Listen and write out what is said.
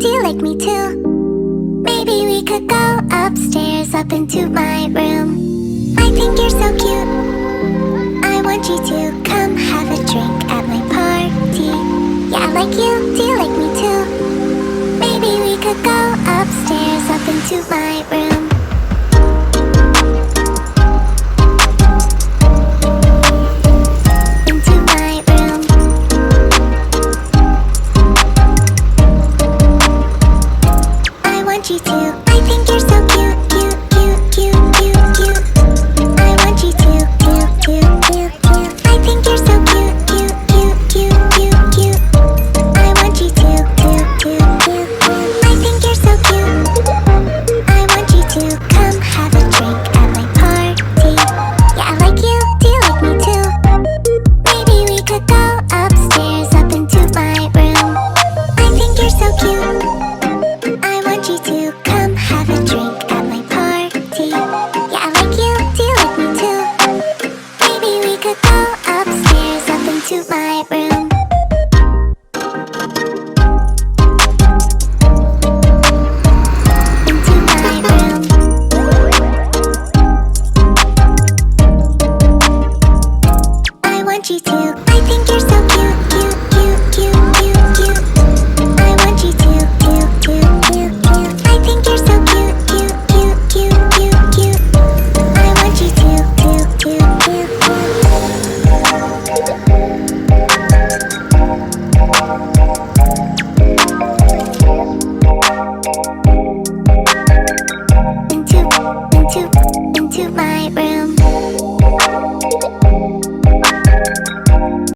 Do you like me too? Maybe we could go upstairs, up into my room. I think you're so cute. I want you to come have a drink at my party. Yeah, I like you. Do you like me too? Maybe we could go upstairs, up into my room. You too. I think you're so cute, cute, cute, cute, cute, cute. I want you to, cute, cute, cute, cute. I think you're so cute, cute, cute, cute, cute, cute. I want you to, cute, cute, cute, cute. I think you're so cute. I want you to come have a drink at my party. Yeah, I like you. Do you like me too? Maybe we could go upstairs, up into my room. I think you're so cute. I want you to come have a drink at my party. Yeah, I like you. Do you like me too? Maybe we could go upstairs, up into my room. Into my room. I want you to. I think you're so cute, cute, cute, cute, cute, cute. I want you to, cute, cute, cute, cute. I think you're so cute, cute, cute, cute, cute, cute. I want you to, cute, cute, cute, cute. Into my